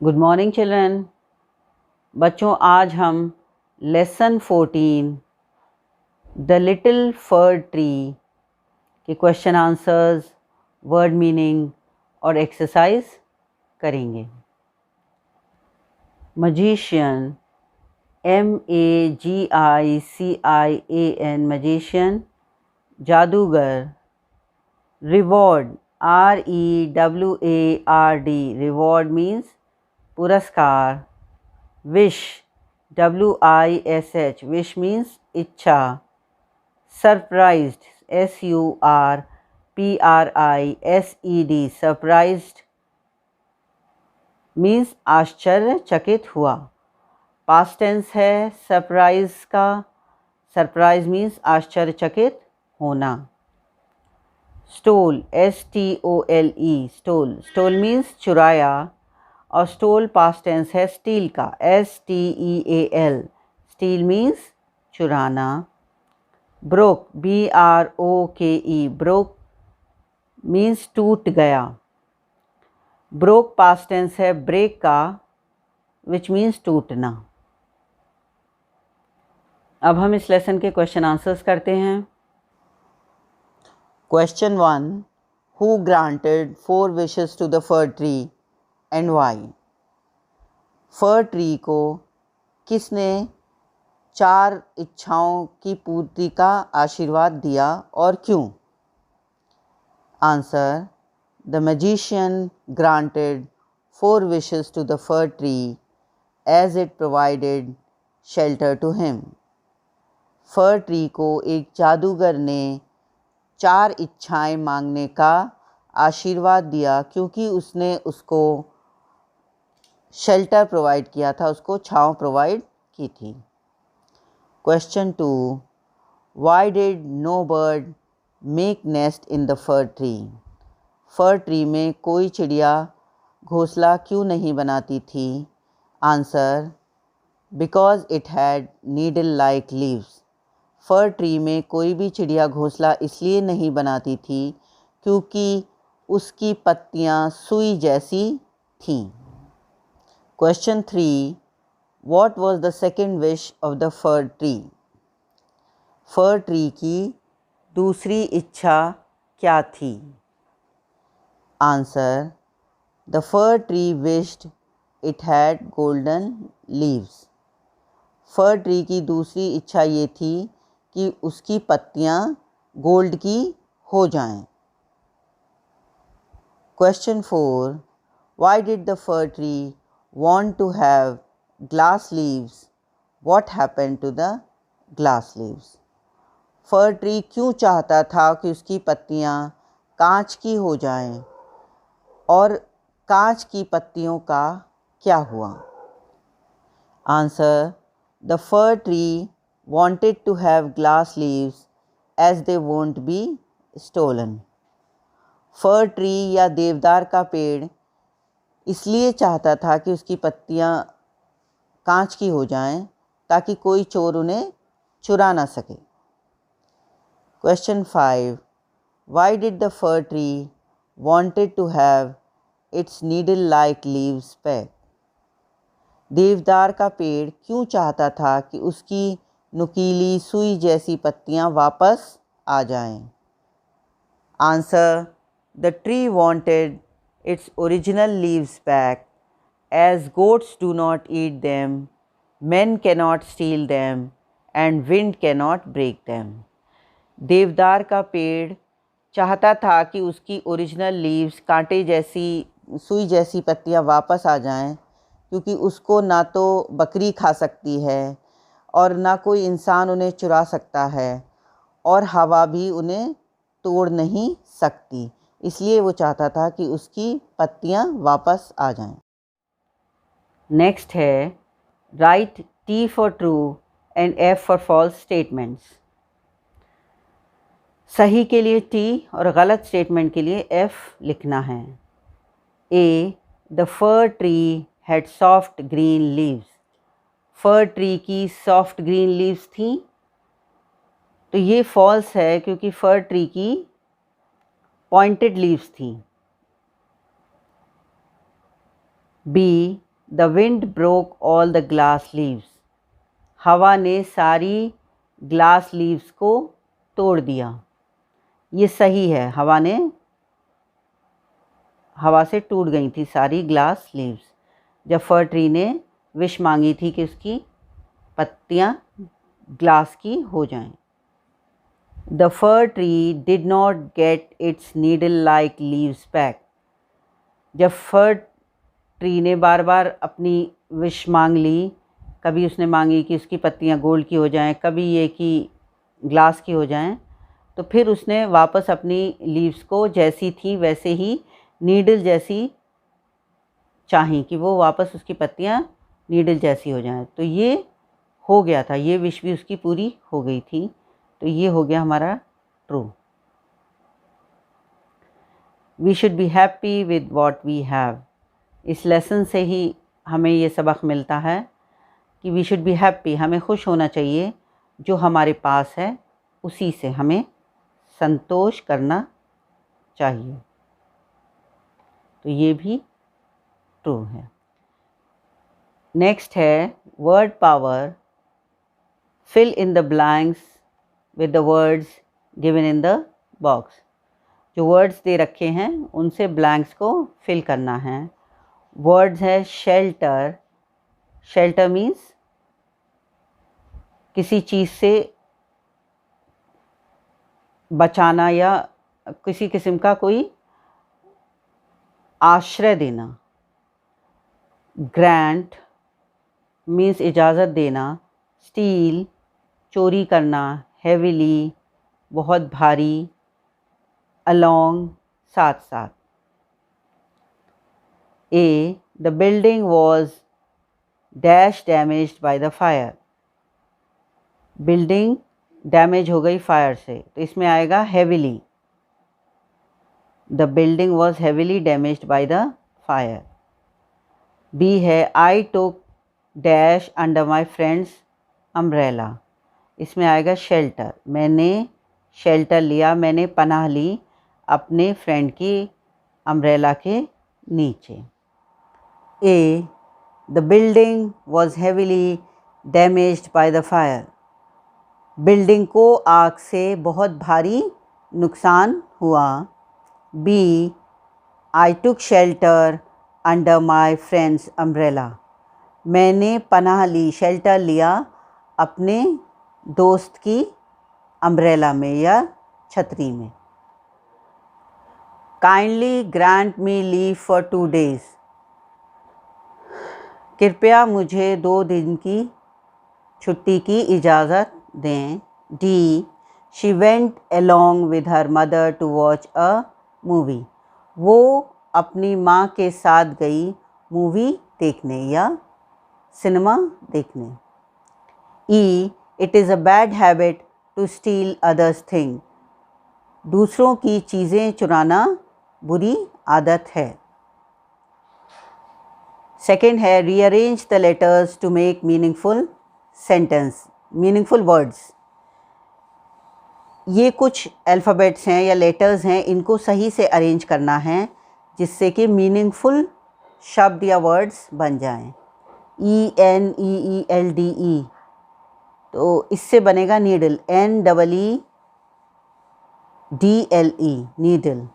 Good morning children. बच्चों, आज हम lesson 14 the little fir tree के क्वेश्चन आंसर्स, वर्ड मीनिंग और एक्सरसाइज करेंगे। मजिशियन, MAGICIAN, मजिशियन, जादूगर। रिवॉर्ड, REWARD, रिवॉर्ड मीन्स पुरस्कार। विश, WISH, विश मीन्स इच्छा। सरप्राइज्ड, SURPRISED, सरप्राइज्ड मीन्स आश्चर्यचकित हुआ। पास्ट टेंस है सरप्राइज का। सरप्राइज मीन्स आश्चर्यचकित होना। Stole, STOLE, stole, stole means चुराया और स्टोल पास्ट टेंस है स्टील का, STEAL, स्टील मीन्स चुराना। ब्रोक, BROKE, ब्रोक मीन्स टूट गया। ब्रोक पास्ट टेंस है ब्रेक का, विच मीन्स टूटना। अब हम इस लेसन के क्वेश्चन आंसर्स करते हैं। Question 1, who granted 4 wishes to the fir tree and why? Fir tree को किसने 4 इच्छाओं की पूर्ति का आशीर्वाद दिया और क्यों? Answer, the magician granted 4 wishes to the fir tree as it provided shelter to him. Fir tree को एक जादूगर ने 4 इच्छाएं मांगने का आशीर्वाद दिया क्योंकि उसने उसको शेल्टर प्रोवाइड किया था, उसको छांव प्रोवाइड की थी। Question 2, why did no bird make nest in the fir tree? Fir tree में कोई चिड़िया घोंसला क्यों नहीं बनाती थी? Answer, because it had needle like leaves. Fir tree में कोई भी चिड़िया घोंसला इसलिए नहीं बनाती थी क्योंकि उसकी पत्तियां सुई जैसी थीं। Question 3, what was the second wish of the fir tree? Fir tree की दूसरी इच्छा क्या थी? Answer, the fir tree wished it had golden leaves. Fir tree की दूसरी इच्छा ये थी कि उसकी पत्तियां गोल्ड की हो जाएं। Question 4, why did the fir tree want to have glass leaves? What happened to the glass leaves? For tree क्यों चाहता था कि उसकी पत्तियां कांच की हो जाएं और कांच की पत्तियों का क्या हुआ? Answer, the fir tree wanted to have glass leaves as they won't be stolen. For tree या देवदार का पेड़ इसलिए चाहता था कि उसकी पत्तियां कांच की हो जाएं ताकि कोई चोर उन्हें चुरा ना सके। Question 5, why did the fir tree wanted to have its needle like leaves back? देवदार का पेड़ क्यों चाहता था कि उसकी नुकीली सुई जैसी पत्तियां वापस आ जाएं? Answer, the tree wanted its original leaves back, as goats do not eat them, men cannot steal them, and wind cannot break them. देवदार का पेड़ चाहता था कि उसकी ओरिजिनल लीव्स, कांटे जैसी सुई जैसी पत्तियां वापस आ जाएं क्योंकि उसको ना तो बकरी खा सकती है और ना कोई इंसान उन्हें चुरा सकता है और हवा भी उन्हें तोड़ नहीं सकती, इसलिए वो चाहता था कि उसकी पत्तियां वापस आ जाएं। नेक्स्ट है, write T for true and F for false statements. सही के लिए T और गलत स्टेटमेंट के लिए F लिखना है। A, the fir tree had soft green leaves. Fir tree की सॉफ्ट ग्रीन लीव्स थी, तो ये फॉल्स है क्योंकि फर ट्री की पॉइंटेड लीव्स थी। B, the wind broke all the glass leaves, हवा ने सारी ग्लास लीव्स को तोड़ दिया। ये सही है, हवा से टूट गई थी सारी ग्लास लीव्स जब फर ट्री ने विश मांगी थी कि उसकी पत्तियां ग्लास की हो जाएं। The fir tree did not gate it's needle like leaves back, जब फर ट्री ने बार बार अपनी विश मांग ली, कभी उसने मांगी कि उसकी पत्तियां गोल्ड की हो जाएं, कभी ये कि ग्लास की हो जाएं, तो फिर उसने वापस अपनी लीव्स को जैसी थी वैसे ही नीडल जैसी चाही कि वो वापस उसकी पत्तियां नीडल जैसी हो जाएं। तो ये हो गया था, ये विश भी उसकी पूरी हो गई थी। तो ये हो गया हमारा true. We should be happy with what we have, इस लेसन से ही हमें ये सबक मिलता है कि वी शुड बी हैप्पी, हमें खुश होना चाहिए जो हमारे पास है, उसी से हमें संतोष करना चाहिए। तो ये भी ट्रू है। नेक्स्ट है word power, fill in the blanks with the words given in the box, जो वर्ड्स दे रखे हैं उनसे ब्लैंक्स को फिल करना है। वर्ड्स है शेल्टर, शेल्टर मीन्स किसी चीज़ से बचाना या किसी किस्म का कोई आश्रय देना। ग्रांट मीन्स इजाज़त देना। स्टील चोरी करना। हेविली बहुत भारी। अलोंग साथ साथ। A the building was dash damaged by the fire, building damage हो गई फायर से, तो इसमें आएगा heavily. The building was heavily damaged by the fire. B है I took dash under my friend's umbrella, इसमें आएगा शेल्टर, मैंने शेल्टर लिया, मैंने पनाह ली अपने फ्रेंड की अम्ब्रेला के नीचे। A the building was heavily damaged by the fire, building को आग से बहुत भारी नुकसान हुआ। B I took shelter under my friend's umbrella, मैंने पनाह ली, शेल्टर लिया अपने दोस्त की अम्ब्रेला में या छतरी में। Kindly grant me leave for 2 days, कृपया मुझे 2 दिन की छुट्टी की इजाज़त दें। D she went along with her mother to watch a movie, वो अपनी माँ के साथ गई मूवी देखने या सिनेमा देखने। E it is a bad habit to steal others thing, दूसरों की चीज़ें चुराना बुरी आदत है। सेकेंड है rearrange the letters to make meaningful sentence, meaningful words, ये कुछ अल्फ़ाबेट्स हैं या लेटर्स हैं, इनको सही से अरेंज करना है जिससे कि मीनिंगफुल शब्द या वर्ड्स बन जाएं। ENEELDE, तो इससे बनेगा नीडल, NEEDLE नीडल।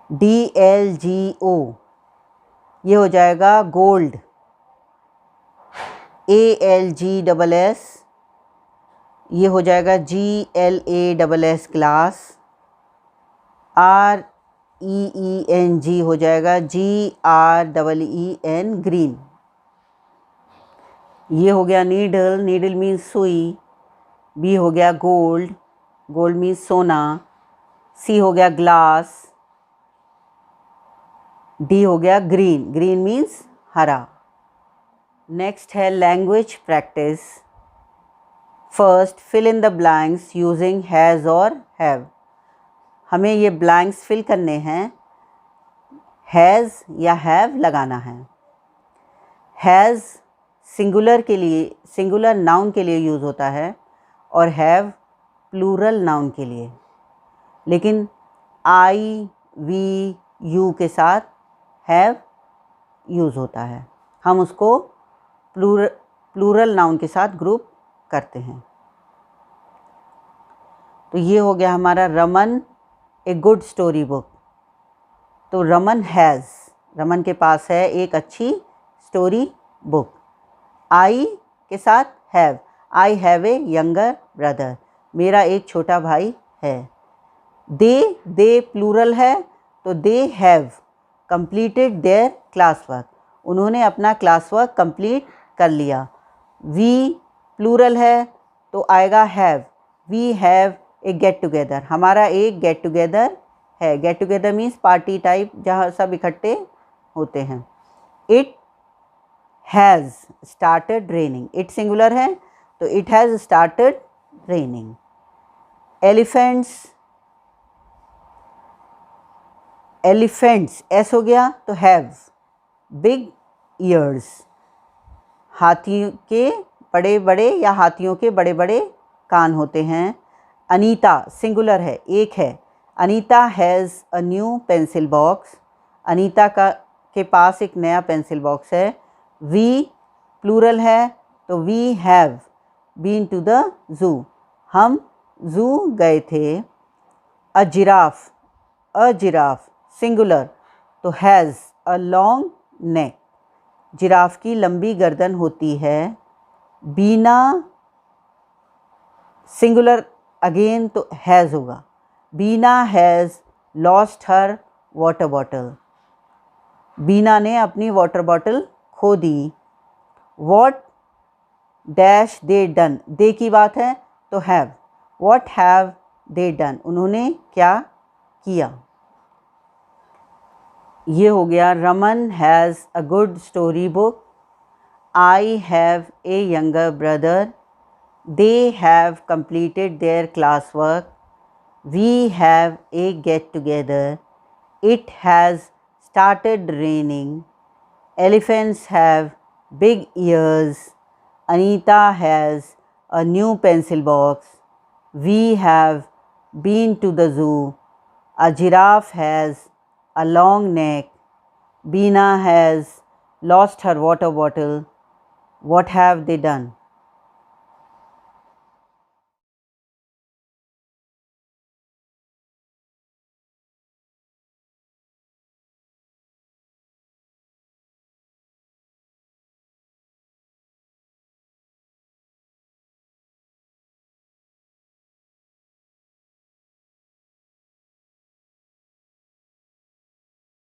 DLGO ये हो जाएगा गोल्ड। ALGSS ये हो जाएगा GLASS ग्लास। REENG हो जाएगा GREEN ग्रीन। ये हो गया नीडल, नीडल मीन्स सुई। बी हो गया गोल्ड, गोल्ड मीन्स सोना। सी हो गया ग्लास। डी हो गया ग्रीन, ग्रीन मीन्स हरा। नेक्स्ट है language practice. First fill in the blanks using has और हैव, हमें ये ब्लैंक्स फिल करने हैं, हैज़ या हैव लगाना है। हैज़ सिंगुलर के लिए, सिंगुलर नाउन के लिए यूज़ होता है और हैव प्लूरल नाउन के लिए, लेकिन आई वी यू के साथ हैव यूज़ होता है, हम उसको प्लूरल नाउन के साथ ग्रुप करते हैं। तो ये हो गया हमारा Raman a good story book. तो रमन के पास है एक अच्छी स्टोरी बुक। आई के साथ have, I have a younger brother, मेरा एक छोटा भाई है। दे प्लूरल है तो they have completed there class work, उन्होंने अपना क्लास वर्क कंप्लीट कर लिया। वी प्लूरल है तो आएगा have, we have a get together, हमारा एक गेट टुगेदर है। Get together means party type जहाँ सब इकट्ठे होते हैं। It has started raining, it singular है तो it has started raining. Elephants S हो गया तो हैव बिग ईयर्स, हाथी के बड़े बड़े या हाथियों के बड़े बड़े कान होते हैं। अनीता सिंगुलर है, एक है। Anita has a new pencil box, Anita के पास एक नया पेंसिल बॉक्स है। वी प्लूरल है तो we have been to the zoo, हम ज़ू गए थे। अ जिराफ सिंगुलर तो has a long neck, giraffe की लंबी गर्दन होती है। बीना सिंगुलर अगेन तो हैज़ होगा। Bina has lost her water bottle, Bina ने अपनी वाटर बॉटल खो दी। वॉट डैश दे डन, दे की बात है तो have, what have they done, उन्होंने क्या किया। ये हो गया Raman has a good story book, I have a younger brother, they have completed their classwork, we have a get together, it has started raining, elephants have big ears, Anita has a new pencil box, we have been to the zoo, a giraffe has a long neck, Beena has lost her water bottle, what have they done?